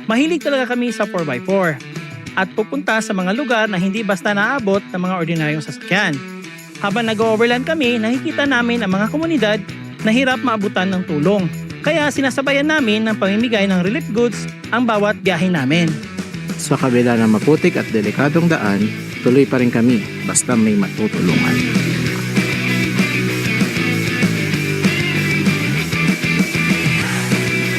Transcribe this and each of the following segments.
Mahilig talaga kami sa 4x4 at pupunta sa mga lugar na hindi basta naabot ng mga ordinaryong sasakyan. Habang nag-overland kami, nakikita namin ang mga komunidad na hirap maabutan ng tulong. Kaya sinasabayan namin ng pamimigay ng relief goods ang bawat biyahe namin. Sa kabila ng maputik at delikadong daan, tuloy pa rin kami basta may matutulungan.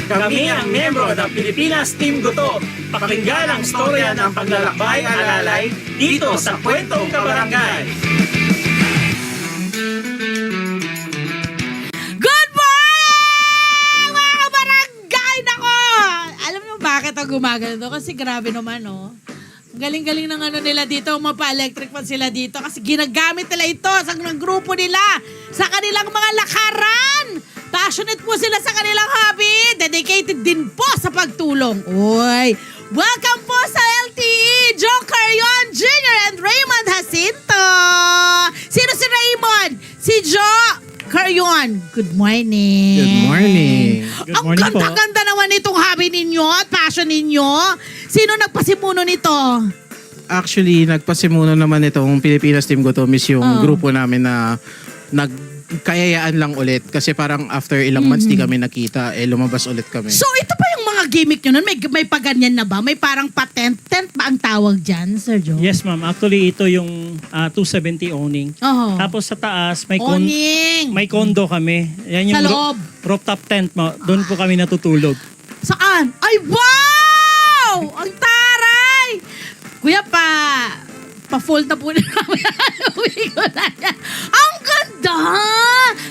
Kami ang miyembro ng Pilipinas Team Guto. Pakinggan ang storya ng paglalakbay alalay dito sa Kwentong Kabarangay. Good morning, mga kabarangay! Nako! Alam mo bakit ako gumagano? Kasi grabe naman, no? Galing-galing ng ano nila dito, mapa-electric fan sila dito kasi ginagamit nila ito sa grupo nila, sa kanilang mga lakaran. Passionate po sila sa kanilang hobby. Dedicated din po sa pagtulong. Uy! Welcome po sa LTE, Joe Carion Jr. and Raymond Jacinto. Sino si Raymond? Si Joe Carion. Good morning. Good morning. Good morning po. Ang ganda-ganda naman itong hobby ninyo at passion ninyo. Sino nagpasimuno nito? Actually, nagpasimuno naman itong Pilipinas Team Gutom is yung grupo namin na nagkayayaan lang ulit. Kasi parang after ilang months di kami nakita, lumabas ulit kami. So ito pa yung mga gimmick nyo nun? May paganyan na ba? May parang patent? Tent ba ang tawag dyan, Sir Joe? Yes ma'am, actually ito yung 270 owning. Oh. Tapos sa taas may Owning! may condo kami. Yan yung Sa loob? rooftop tent mo. Doon po kami natutulog. Saan? Ay, wow! Ang taray! Kuya, pa-fold na po na namin. Uwi ko na yan. Ang ganda!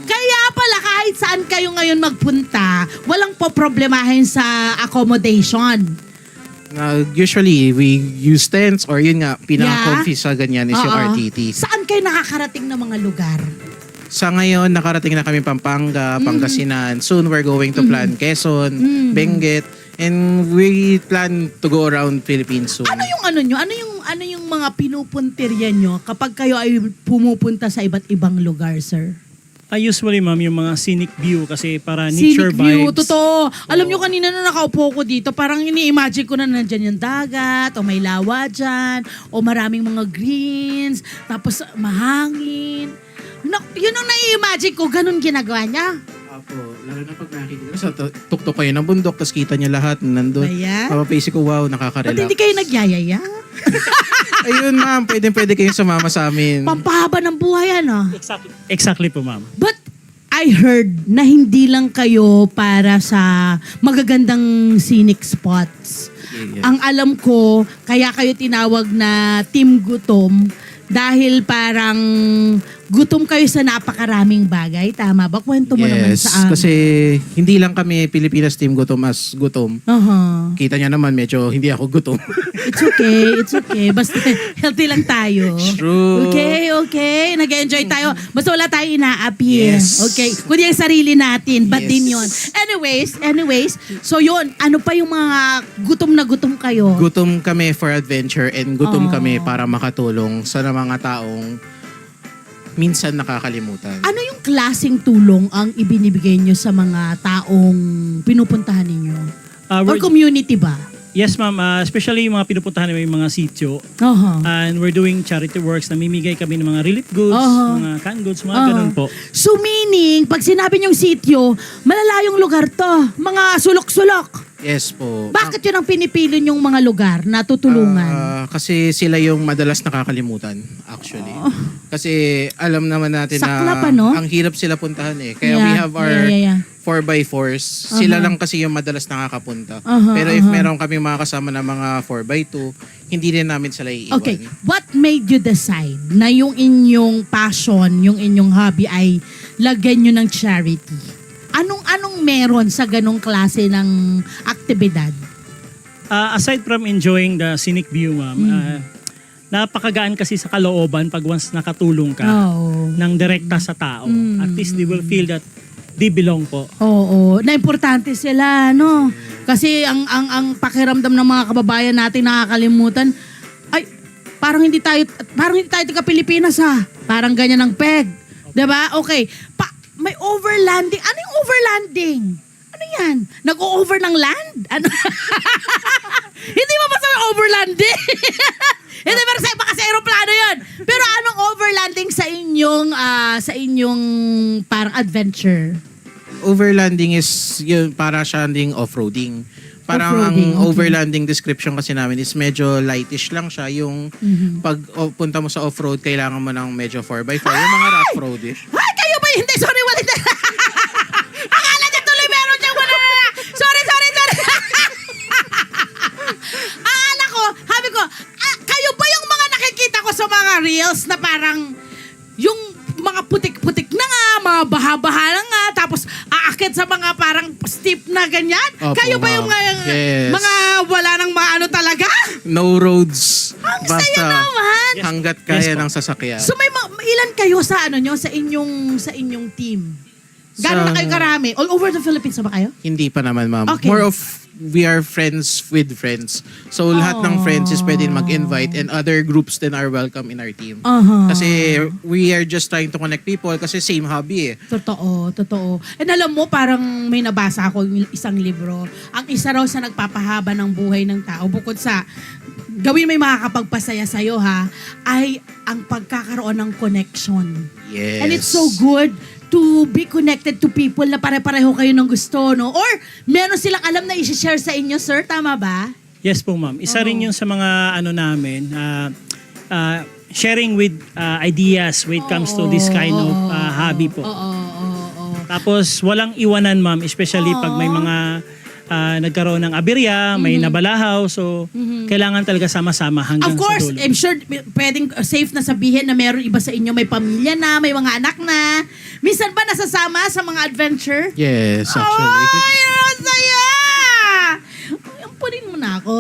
Kaya pala kahit saan kayo ngayon magpunta, walang po problemahin sa accommodation. Usually, we use tents or yun nga, pinaka-comfy sa ganyan is yung Oo. RTT. Saan kayo nakakarating ng mga lugar? Sa ngayon, nakarating na kami Pampanga, Pangasinan. Soon, we're going to plan Quezon, Benguet, and we plan to go around Philippines soon. Ano yung ano nyo? Ano yung mga pinupuntirya nyo kapag kayo ay pumupunta sa iba't ibang lugar, sir? Usually ma'am, yung mga scenic view kasi para nature Scenic view, vibes. totoo. Alam nyo kanina na nakaupo ko dito, parang ini-imagine ko na nandyan yung dagat, o may lawa dyan, o maraming mga greens, tapos mahangin. Yun ang nai-imagine ko, ganun ginagawa niya. Apo, lalo na pag nakikita sa tuktok kayo ng bundok, tapos kita niya lahat nandun. Ayan. Mapapaisip ko, wow, Ba't nakaka-relax. hindi kayo nagyayaya? Ayun ma'am, pwede kayong sumama sa amin. Pampahaba ng buhay, ano? Exactly po ma'am. But I heard na hindi lang kayo para sa magagandang scenic spots. Yeah. Ang alam ko, kaya kayo tinawag na Team Gutom dahil parang gutom kayo sa napakaraming bagay. Tama ba? Kwento mo naman Yes, sa amin. kasi hindi lang kami Pilipinas Team Gutom as gutom. Kita niya naman, medyo hindi ako gutom. It's okay, it's okay. Basta healthy lang tayo. True. Okay. Nag-enjoy tayo. Basta wala tayong inaapi. Yes. Okay. Kundi ang sarili natin. Ba't Yes. din yun? Anyways. So yun, ano pa yung mga gutom na gutom kayo? Gutom kami for adventure and gutom Oh. kami para makatulong sa mga taong minsan nakakalimutan. Ano yung klaseng tulong ang ibinibigay nyo sa mga taong pinupuntahan ninyo? Or community ba? Yes ma'am, especially yung mga pinupuntahan namin yung mga sitio. And we're doing charity works. Namimigay kami ng mga relief goods, mga canned goods, mga ganun po. So meaning, pag sinabi nyong sitio, malalayong lugar to. Mga sulok-sulok. Yes po. Bakit yun ang pinipili nyong mga lugar na tutulungan? Kasi sila yung madalas nakakalimutan, actually. Kasi alam naman natin Saklap, na ano? ang hirap sila puntahan eh. Kaya we have our 4x4s. Sila lang kasi yung madalas nakakapunta. Pero if meron kami mga kasama na mga 4x2, hindi rin namin sila iiwan. Okay, what made you decide na yung inyong passion, yung inyong hobby ay lagyan nyo ng charity? Anong meron sa ganong klase ng aktibidad? Aside from enjoying the scenic view ma'am, napakagaan kasi sa kalooban pag once nakatulong ka ng direkta sa tao. At least they will feel that they belong po. Oo, na importante sila, no? Kasi ang pakiramdam ng mga kababayan natin nakakalimutan, ay parang hindi tayo taga Pilipinas ha. Parang ganyan ang peg. 'Di ba? Okay. May overlanding. Ano yung overlanding? Ano yan? Nag-o-over ng land? Ano? overlanding. Hindi, pero sa iba kasi aeroplano yun. Pero anong overlanding sa inyong parang adventure? Overlanding is yun, para siya ding off-roading. Parang Off-roading, ang okay. overlanding description kasi namin is medyo lightish lang siya. Yung pag punta mo sa off-road, kailangan mo ng medyo 4x4. Yung mga rough roadish. Ay, kayo ba? Hindi, sorry, wala. Akala niya tuloy meron diyang wala. Sorry. Akala ko, sabi ko, kayo ba yung mga nakikita ko sa mga reels na parang yung mga putik-putik na nga, mga baha-baha na nga, tapos aakit sa mga parang steep na ganyan? Opo, Kayo ba yung yes. mga wala nang maano talaga? No roads. Ang saya naman! Hanggat Yes, kaya po. ng sasakyan. So may ilan kayo sa ano nyo, sa inyong team? Gano'n na kayo karami? All over the Philippines na ba kayo? Hindi pa naman, ma'am. Okay. More of, we are friends with friends. So, lahat ng friends is pwede mag-invite and other groups then are welcome in our team. Kasi we are just trying to connect people kasi same hobby eh. Totoo. And alam mo, parang may nabasa ako isang libro. Ang isa raw sa nagpapahaba ng buhay ng tao, bukod sa gawin may makakapagpasaya sa'yo ha, ay ang pagkakaroon ng connection. Yes. And it's so good to be connected to people na pare-pareho kayo ng gusto, no? Or meron silang alam na i-share sa inyo, sir. Tama ba? Yes po, ma'am. Isa rin yun sa mga ano namin, sharing with ideas when it comes to this kind of hobby po. Oo. Tapos walang iwanan, ma'am, especially pag may mga nagkaroon ng aberya, may nabalahaw, so kailangan talaga sama-sama hanggang Of course, sa dulo. I'm sure pwedeng safe na sabihin na meron iba sa inyo may pamilya na, may mga anak na. Minsan ba nasasama sa mga adventure? Yes, actually. Ay, ang saya! Ampunin mo na ako.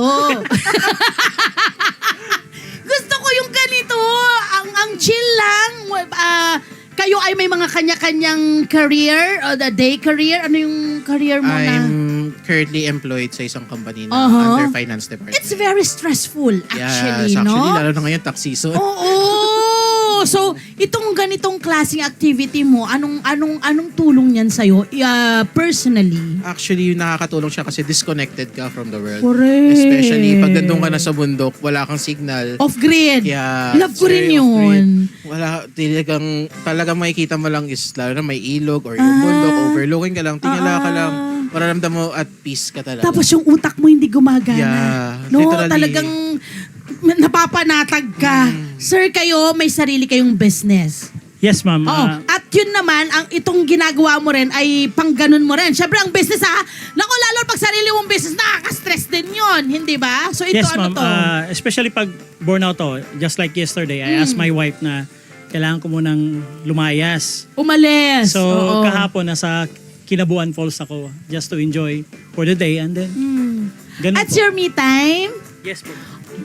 Gusto ko yung ganito. Ang chill lang. Kayo ay may mga kanya-kanyang career, the day career. Ano yung career mo na? I'm currently employed sa isang company na under finance department. It's very stressful, actually, yes, no? actually, lalo na ngayon, tax season. Oo. So, itong ganitong klaseng activity mo, anong tulong niyan sa'yo personally? Actually, nakakatulong siya kasi disconnected ka from the world. Correct. Especially pag nandun ka na sa bundok, wala kang signal. Off-grid. Yeah, Love ko it's rin very yun. off-grid. Wala, talagang makikita mo lang is, lalo na may ilog or yung bundok, overlooking ka lang, tingala ka lang, mararamdam mo at peace ka talaga. Tapos yung utak mo hindi gumagana. Yeah, No, literally. talagang napapanatag ka. Sir, kayo, may sarili kayong business. Yes, ma'am. Oo. At yun naman, ang itong ginagawa mo rin ay pang ganun mo rin. Siyempre, ang business ha, naku, lalo pag sarili mong business, nakaka-stress din yun. Hindi ba? So ito, yes, ano ma'am. to? Especially pag burnout to, just like yesterday, I asked my wife na kailangan ko munang lumayas. Umalis. So, Oo. kahapon, nasa Kinabuan Falls ako just to enjoy for the day and then, ganun At po. your me time, Yes po.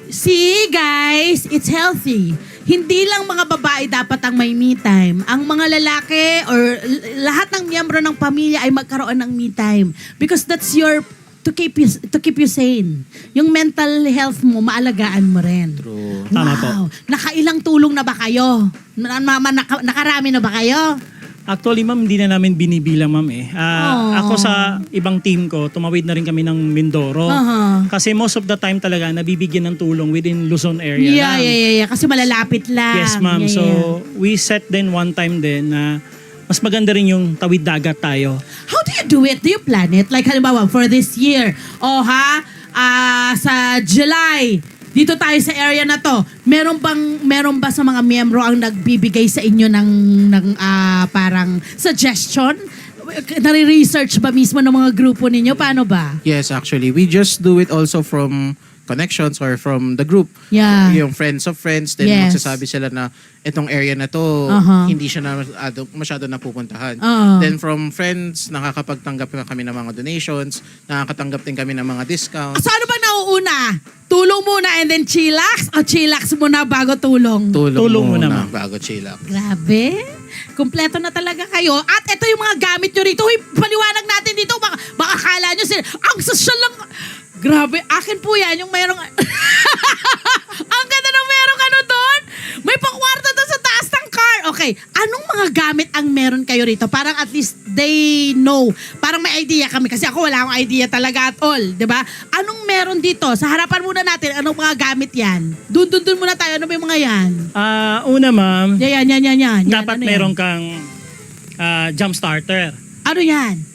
see guys, it's healthy. Hindi lang mga babae dapat ang may me time. Ang mga lalaki or lahat ng miyembro ng pamilya ay magkaroon ng me time. Because that's your to keep you sane. Yung mental health mo, maalagaan mo rin. True. Tama po. Wow. Nakailang tulong na ba kayo? Nakarami na ba kayo? Actually, ma'am, hindi na namin binibilang, ma'am eh. Ako sa ibang team ko, tumawid na rin kami ng Mindoro. Kasi most of the time talaga, nabibigyan ng tulong within Luzon area lang. Yeah. Kasi malalapit lang. Yes, ma'am. Yeah, So, yeah. we set din one time din na mas maganda rin yung tawid dagat tayo. How do you do it? Do you plan it? Like, halimbawa, for this year, sa July, dito tayo sa area na to, meron ba sa mga miyembro ang nagbibigay sa inyo ng parang suggestion? Nare-research ba mismo ng mga grupo ninyo? Paano ba? Yes, actually. We just do it also from connections or from the group. Yeah. Yung friends of friends, then Yes. magsasabi sila na itong area na to, hindi siya na masyado napupuntahan. Then from friends, nakakapagtanggap kami ng mga donations, nakakatanggap din kami ng mga discounts. So ano ba nauuna? Tulong muna and then chillax? O chillax muna bago tulong? Tulong muna, muna ma'am. bago chillax. Grabe. Kumpleto na talaga kayo. At ito yung mga gamit nyo rito. Uy, paliwanag natin dito. Baka akala nyo sila, ang social lang. Grabe, akin po yan. Yung merong... ang ganda ng merong ano doon. May pakwarto doon sa taas ng car. Okay, anong mga gamit ang meron kayo rito? Parang at least they know. Parang may idea kami. Kasi ako wala akong idea talaga at all. Diba? Anong meron meron dito? Sa harapan muna natin, anong mga gamit yan? Dun muna tayo. Ano ba yung mga yan? Una ma'am, Yan. dapat Ano meron yan? kang jump starter. Ano yan?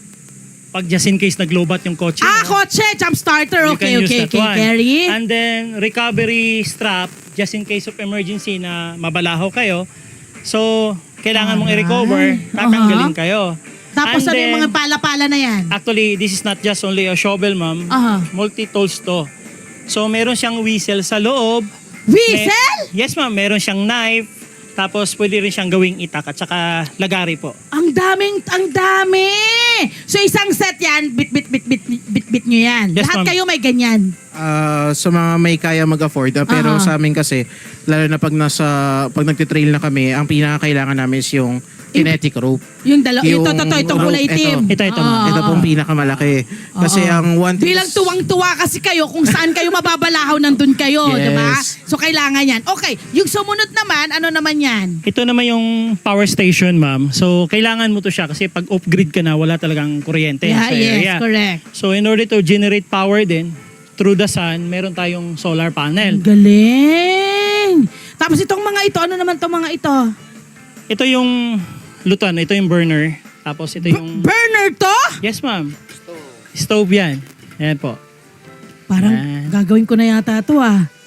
Pag just in case naglobat yung kotse mo, Kotse, jump starter. you Okay, can use that one. Carry. And then, recovery strap, just in case of emergency na mabalaho kayo. So, kailangan mong i-recover, tatanggalin kayo. Tapos And ano yung then, mga pala-pala na yan? Actually, this is not just only a shovel, ma'am. Multi-tools to. So, meron siyang whistle sa loob. Whistle? Yes, ma'am. Meron siyang knife. Tapos, pwede rin siyang gawing itak at saka lagari po. Ang dami! So isang set yan, bit nyo yan. Yes, Lahat ma'am. kayo may ganyan. Sa mga may kaya mag-afford, pero sa amin kasi, lalo na pag nagtitrail na kami, ang pinakakailangan namin is yung kinetic rope. Yung itong kulay rope, itim. Ito, ma'am. Ito pong pinakamalaki. Kasi ang one thing Bilang tuwang-tuwa kasi kayo kung saan kayo mababalahaw nandun kayo, Yes. di ba? So kailangan yan. Okay, yung sumunod naman, ano naman yan? Ito naman yung power station, ma'am. So, kailangan mo to siya kasi pag off-grid ka na, wala talagang kuryente sa area. Yes, correct. So, in order to generate power din, through the sun, meron tayong solar panel. Galing! Tapos itong mga ito, ano naman itong mga ito? Ito yung lutuan, ito yung burner. Tapos ito yung... Burner to? Yes, ma'am. Stove yan. Ayan po. Parang Yan. gagawin ko na yata ito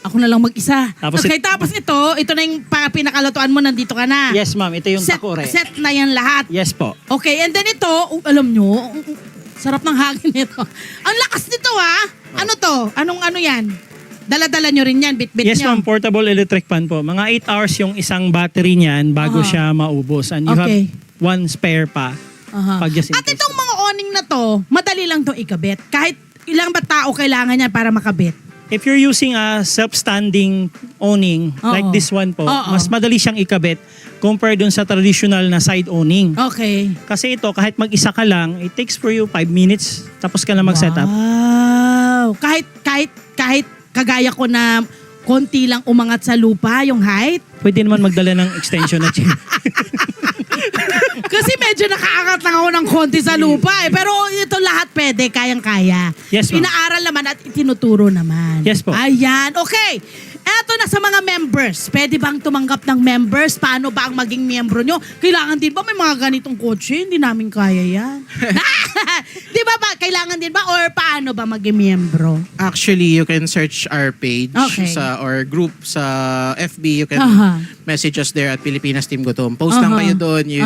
Ako na lang mag-isa. Tapos Tapos ito na yung pinakalutuan mo, nandito ka na. Yes, ma'am. Ito yung set, takore. set na yan lahat. Yes po. Okay, and then ito, alam nyo, sarap ng hangin nito. Ang lakas nito Ano to? Anong ano yan? Dala-dala nyo rin yan, bit-bit Yes, nyo. ma'am. Portable electric fan po. Mga 8 hours yung isang battery niyan bago siya maubos. And you Okay. have one spare pa. Pag just in At case. itong mga awning na to, madali lang itong ikabit. Kahit ilang ba tao kailangan yan para makabit. If you're using a self-standing awning, like this one po, mas madali siyang ikabit compared dun sa traditional na side awning. Okay. Kasi ito, kahit mag-isa ka lang, it takes for you 5 minutes, tapos ka na mag-set up. Wow. Kahit kagaya ko na konti lang umangat sa lupa, yung height. Pwede naman magdala ng extension na chain. Kasi medyo nakaangat lang ako ng konti sa lupa Pero ito lahat pwede, kayang-kaya. Yes, ma'am. Inaaral naman at itinuturo naman. Yes po. Ayan, okay. Eto na sa mga members. Pwede bang tumanggap ng members? Paano ba ang maging miyembro nyo? Kailangan din ba may mga ganitong kotse? Hindi namin kaya yan. Di ba kailangan din ba? Or paano ba maging miyembro? Actually, you can search our page Okay. or group sa FB. You can message us there at Pilipinas Team Gutom. Post lang kayo doon. You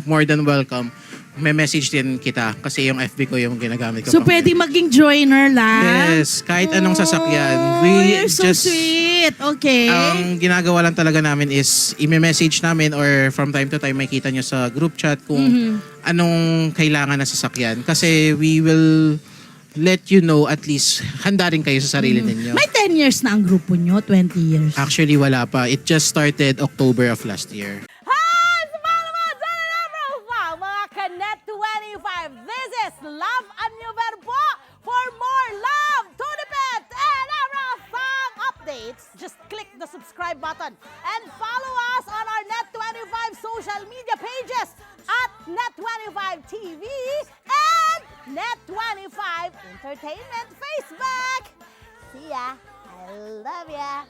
more than welcome. May message din kita kasi yung FB ko yung ginagamit ko. So pwede maging joiner lang? Yes, kahit anong sasakyan. You're so sweet. Okay. Ang ginagawa lang talaga namin is i-message namin or from time to time makita nyo sa group chat kung anong kailangan na sasakyan. Kasi we will let you know at least handa rin kayo sa sarili ninyo. May 10 years na ang grupo nyo, 20 years. Actually, wala pa. It just started October of last year. Mga Kanet 25, this is Love and New Verbo. For more love, Tunipet, and Arafang updates, just click the subscribe button and follow us on our Net25 social media pages at Net25 TV and Net25 Entertainment Facebook. See ya. I love ya.